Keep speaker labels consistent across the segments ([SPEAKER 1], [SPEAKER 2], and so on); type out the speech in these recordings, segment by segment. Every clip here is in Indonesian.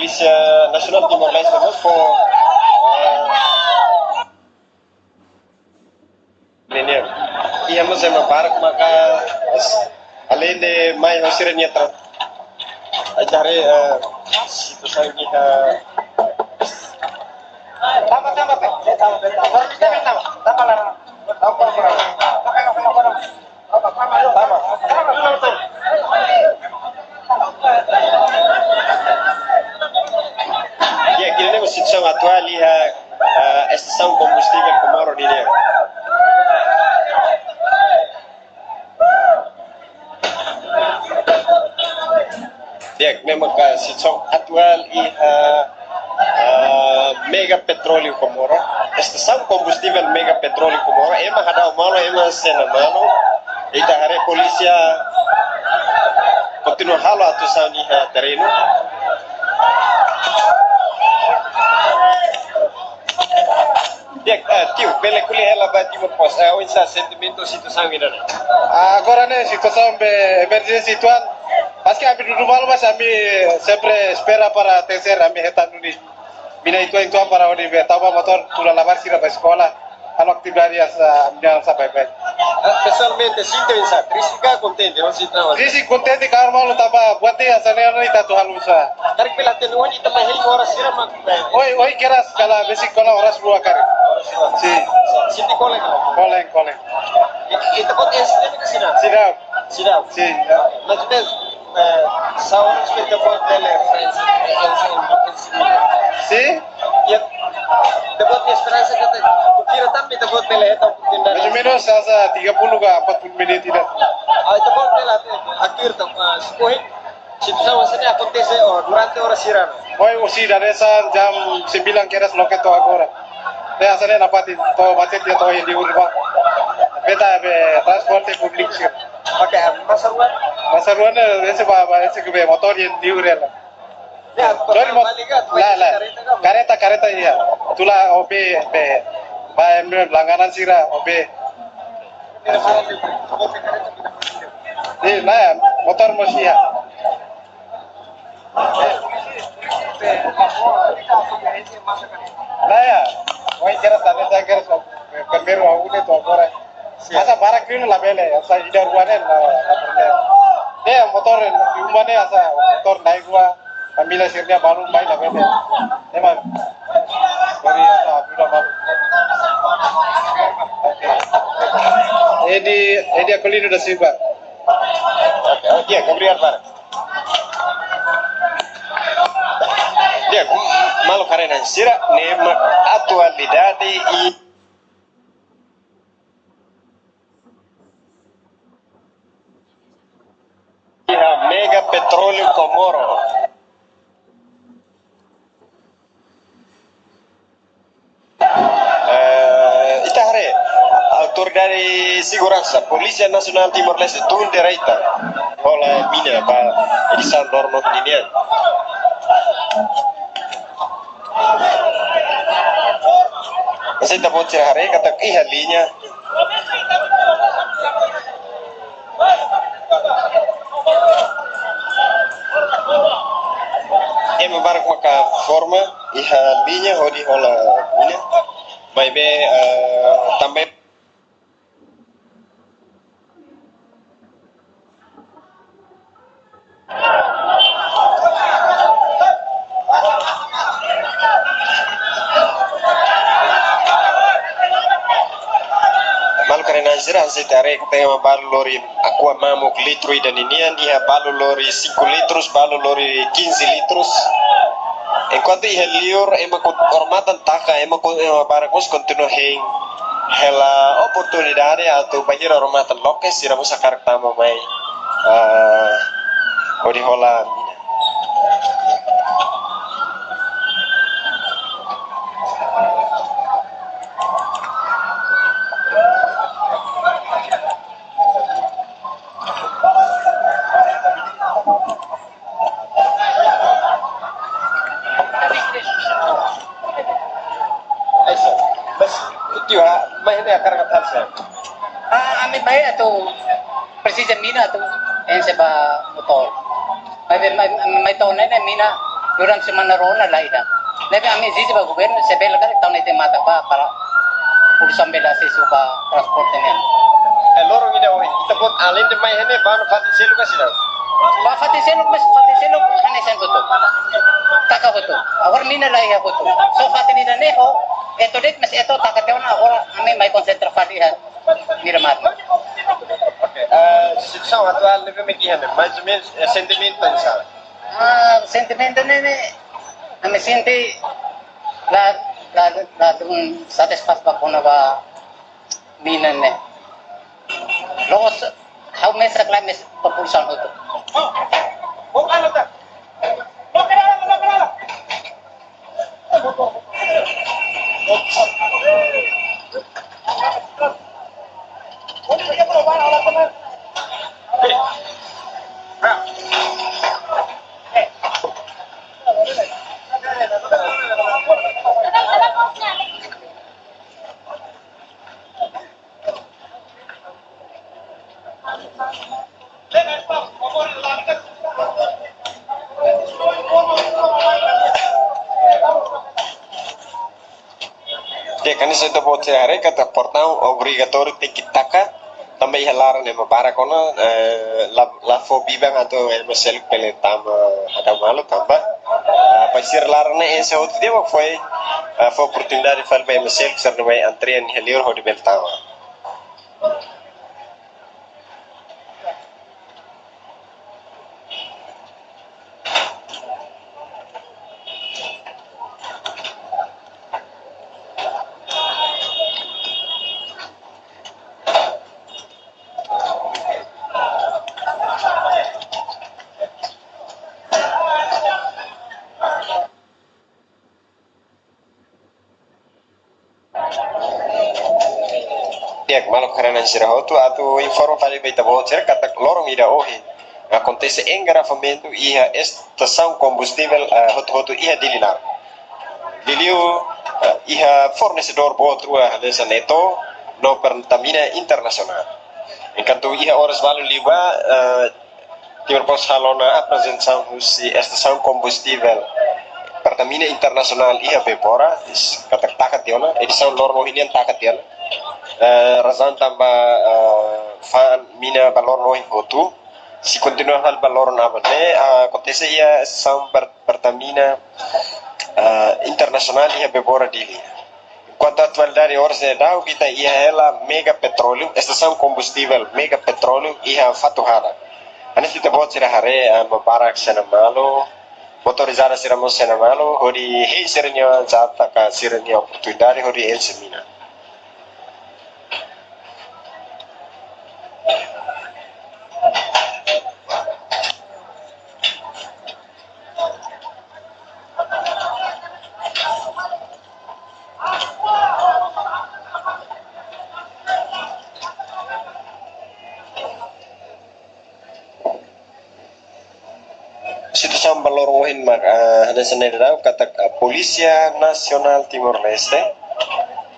[SPEAKER 1] Polícia Nacional Timor-Leste Moscou ini ia mau saya barco maka além de mais hasilnya cari situ saya tama ya kini nih situação atual ya estação combustível Comoro di dia. Ya, memang situação atual Mega Petróleo Comoro, estação combustível Mega Petróleo Comoro, emang ada malo, emang sena malo, ita hari polícia continua halo atusan di terreno. Ya, tio, pele kuliah ela bati pos, o insa sentimento situação ini.
[SPEAKER 2] Agora né, situação de emergência atual, acho que a mim do mal mas a mim sempre espera para terceiro a mim retan nulis. Mina itu para onde tava motor tulah lavar sira para escola, kalau atividades minha sampai baik.
[SPEAKER 1] Pessoalmente, sinto insa, triste contente, não sinto nada.
[SPEAKER 2] Triste contente kalau mau tava buat dia sana ni tak tu halusa.
[SPEAKER 1] Tarik pela tenu ni tambah heli orang sira mak.
[SPEAKER 2] Oi keras kalau basic kalau orang semua kari. Si.
[SPEAKER 1] Sinti koleng.
[SPEAKER 2] Koleng.
[SPEAKER 1] Itu kok insidenya ke sini? Sidap.
[SPEAKER 2] Si.
[SPEAKER 1] Maksudnya saudara sepeda buat teleferensi.
[SPEAKER 2] Si?
[SPEAKER 1] Ya, dapat esperança kata kira tapi dapat tele atau tindak.
[SPEAKER 2] Mas menos asa 30 ke 40 menit tidak.
[SPEAKER 1] Itu dapat tele akhir tu sekolah situação assim acontece durante horas siran.
[SPEAKER 2] Oi, usi dari jam 9 keras loket tu agora. Dia asal dapat tu macet dia tu yang di urba. Beta be transporte publik sih.
[SPEAKER 1] Pakai
[SPEAKER 2] Masaruan ese que motor yang di urela.
[SPEAKER 1] Ya,
[SPEAKER 2] kareta iya. Itulah OB langganan sira OB. Nah, motor masih ya. Nah ya, woi kira tadi saya kira primero a uno tu agora. Asa para kilo la bele, asa ida ruane la problema. Dia motor umane asa motor naik gua Kamila sirnya baru main lah bete. Emang dari sudah baru. Edi aku lihat udah sih pak.
[SPEAKER 1] Dia kemudian pak. Dia malu karena sira nema atualidade Mega Petróleo Comoro. Autor dari Segurança, Polícia Nacional Timor-Leste, turun direita, oleh mina, Pak Edisan Dorno ini. Saya tak boleh cari kata ihalinya. Membarak maka forma ihalinya hodi hola ini, baik tambah. Sira se tarik tema balu lori aqua mamuk litro dan inian dia balu lori 5 litros balu lori 15 litros enquanto ia liur ema hormatan taka ema barakos continua heng hela oportunidade atau bahir hormatan lokes sira musa karak tama mai odi hola
[SPEAKER 3] Ami baik atau presiden mina atau yang seba motor. May tahun na mina Durang semana rona lah ida. Nabi ami zizi ba gubernur sebel kali tahun itu mata pa para urusan bela sesuka transport ini.
[SPEAKER 1] lorong ida ohin kita buat alin de mai hene banu fati selu kasih dah.
[SPEAKER 3] Ba fati seluk hane sen betul. Taka betul. Awar mina lah ya betul. So fati ni dane ho eto det mas eto taka teona awar ami mai konsentra fati ha miramat.
[SPEAKER 1] Oke, situação atual leve me guiando, mais ou menos sentimento pensar.
[SPEAKER 3] Sentimento ni ami senti la dun satisfaz ba kona ba minan ne. Los how mesak la mes propulsan itu.
[SPEAKER 2] Oh, ano ta? Lo kenala.
[SPEAKER 1] Dia kan isso do bote are kata portão obrigatório tem que tacar também halaran ema para kono la fo bibang atau ema sel pele tama ada malu tamba pasir larane ese outro dia foi foi oportunidade de falar ema sel ser no vai antrian helior ho di beltama. Tiak malu karena sirah tu atau informa fale baita bo cer kata lorong ida ohi acontece engarrafamento iha estação combustível hotu iha dilinar diliu iha fornecedor bo trua desa neto no Pertamina Internacional enquanto iha horas valu liba tiur pos halona apresenção si estação combustível Pertamina Internacional iha bepora kata takat tiona edição lorong hinian takat tiona razão tambah fan mina balor noin foto si continua hal balor na bane acontece ia são Pertamina internacional ia bebora dili quanto a atualidade horas de dau kita ia ela mega petróleo estação combustível mega petróleo ia fatuhada anis kita buat sira hare mabarak sana malo motorizada sira mo sana malo hori hei sirnya jata ka sirnya oportunidade hori el semina. Situação balorohin mak ada senedau kata Polícia Nacional Timor Leste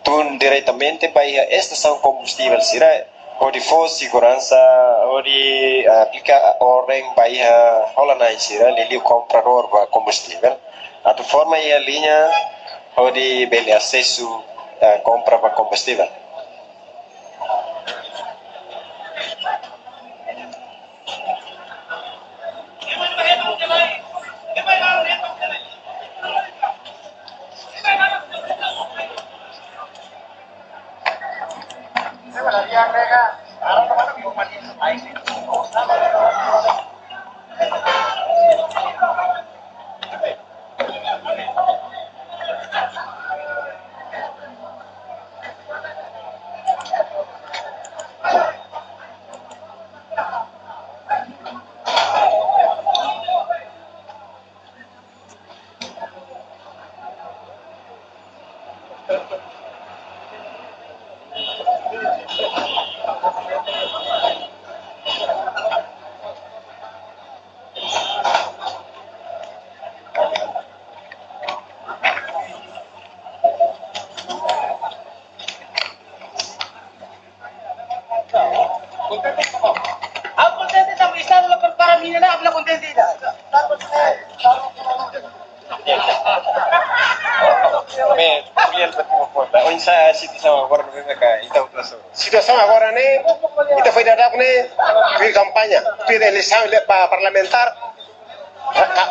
[SPEAKER 1] tun diretamente para a estação combustível sira onde for segurança onde aplica ordem para holanai sira lili comprador va combustível atau forma ia linha onde beli acesso compra va combustível. Gabriel Batimo Ponda. O insa siti sama agora mereka ita utaso.
[SPEAKER 2] Situação agora né, ita foi dada né, de campanha, de eleição parlamentar,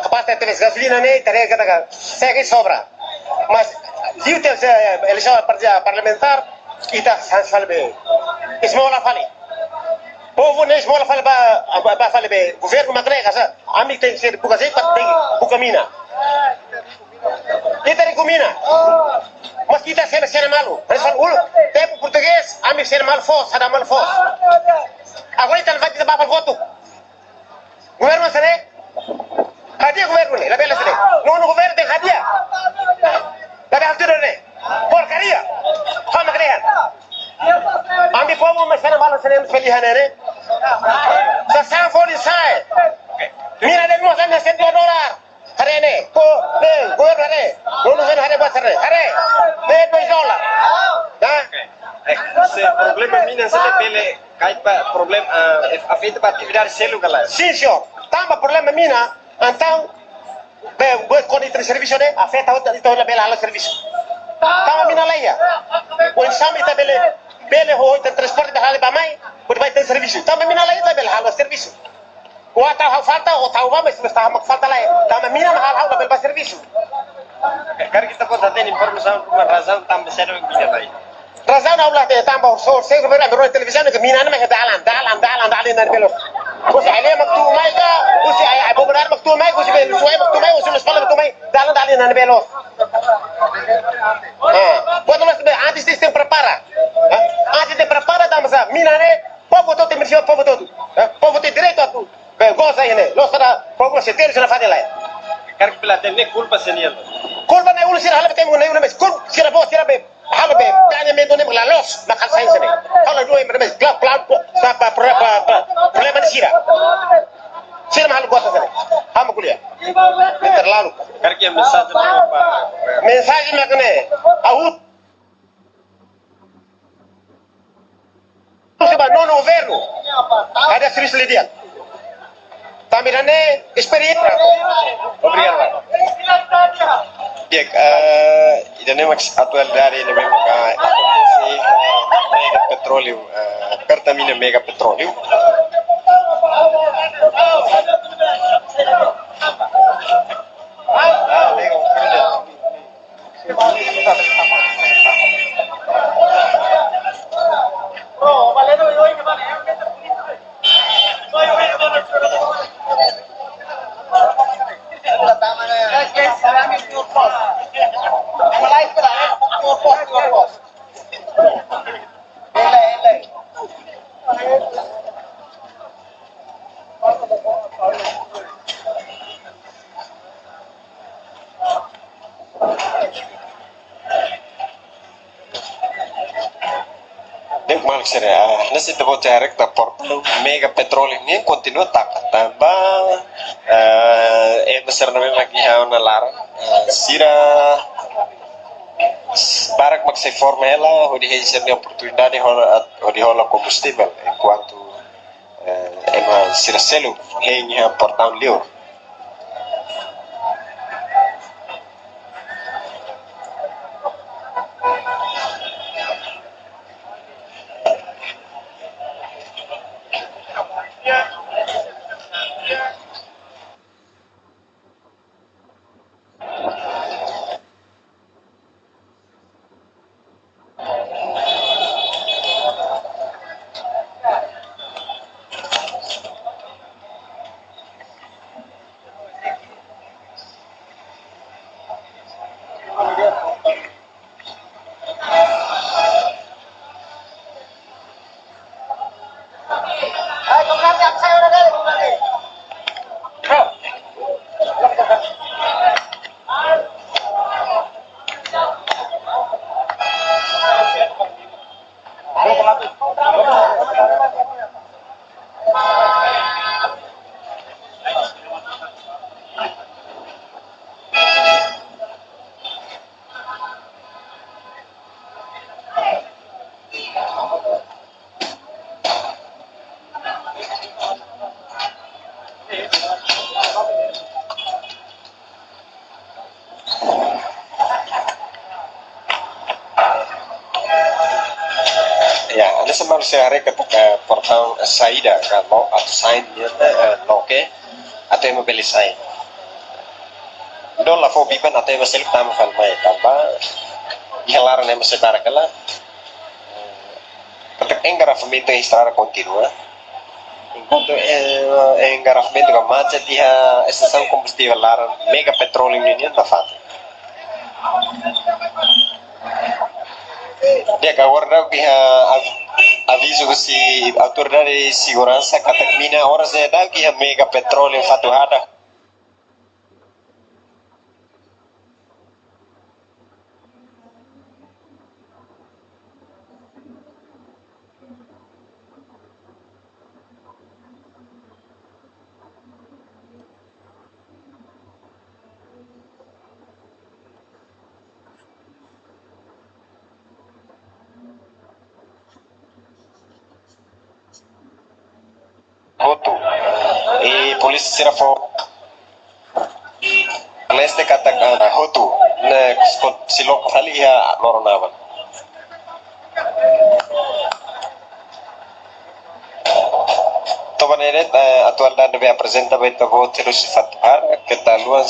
[SPEAKER 2] capaz de ter gasolina né, tarefa kata segue sobra. Mas se tem eleição parlamentar, ita sans falbe. Esmola fali. Povo ne esmola fali ba fali be. Governo magre kasa, ami tem que ser buka sei pat tem buka mina. Kita di Kumina. Mas kita sena malu. Reson ul, tempo português, ami sena mal fos, ada mal fos. Agora kita vai kita bafal voto. Governo sene. Hadiah governo ne, labela sene. No governo tem hadiah. Tapi hal tidak ne. Porcaria. Fama kalian. Ami povo mas sena malu sene pilihan ne. Sa foli sai. Mina de mo sana $100. Hari ini, gue hari, lulusan hari besar hari, $2. Dah.
[SPEAKER 1] Se problema mina se pele kait pa problem afeita pa atividade selu kala.
[SPEAKER 2] Sim, senhor. Tambah problema mina, então, buat kondisi serviço ne, afeta itu la bela ala serviço. Tambah mina lah ya. O insami ta bele ho ita transporte da hali bamai, buat baita serviço. Tambah mina lah ita bela ala serviço. Wah tahu falta o tahu apa mas tahu mak falta lain. Tahu mina mahal udah bebas servisu.
[SPEAKER 1] Kar kita pun daten informasi rumah razão tambah sero mina lai.
[SPEAKER 2] Razão na ulah tambah source saya berbeda beruang televisão ke mina nama dalan dan belo. Usi ale maktu mai ka, usi ay benar maktu mai, usi belo suai maktu mai, usi sekolah maktu mai, dalan dan belo. Buat mas antes sistem prepara. Antes de prepara tambah sa mina ne, povo todo tem missão povo todo. Povo tem direito a tudo. Goza ini, lo sada pogo setir sana fadil lain.
[SPEAKER 1] Kar pila tenne culpa senial.
[SPEAKER 2] Kulpa na ulo sira halap temu na ulo mes. Kul sira bo sira be. Halo be. Tanya mendo ne melalos makal sains ne. Halo dua yang mes. Glap glap apa problema ni sira. Sira mahal gota sana. Hamu kuliah. Terlalu.
[SPEAKER 1] Kar kia mensagem apa?
[SPEAKER 2] Mensagem makne. Ahut. Coba nono governo. Ada serviço legal. Tamirane experiência.
[SPEAKER 1] Obrigado. Diek, idane max atualidade ne memang acontece mega petróleo, Pertamina mega petróleo. Nasi tebo jarek ta portal mega petróleo ni continua tak tambah besar na memang na lar sira barak mak se forma ela hodi heisa ni oportunidade hodi hola combustível enquanto ema sira selu hei portal liur. polisi hari ketika portal saida kalau atau sign dia loke atau yang membeli sign don la fo bipan atau yang masih tamu falmai tanpa ihalaran yang masih tarakala ketika engarafamento estrada continua enquanto engarafamento que macet a estação combustível lara mega petróleo ini na fata dia agora que aviso que si autoridade de segurança katakmina horas é da que mega petróleo fatuhada Hotu e polisi será for leste kata Hotu na silok kali ya loronawan to baneret atual dan debe apresenta beto vote terus fatuhar ketaluan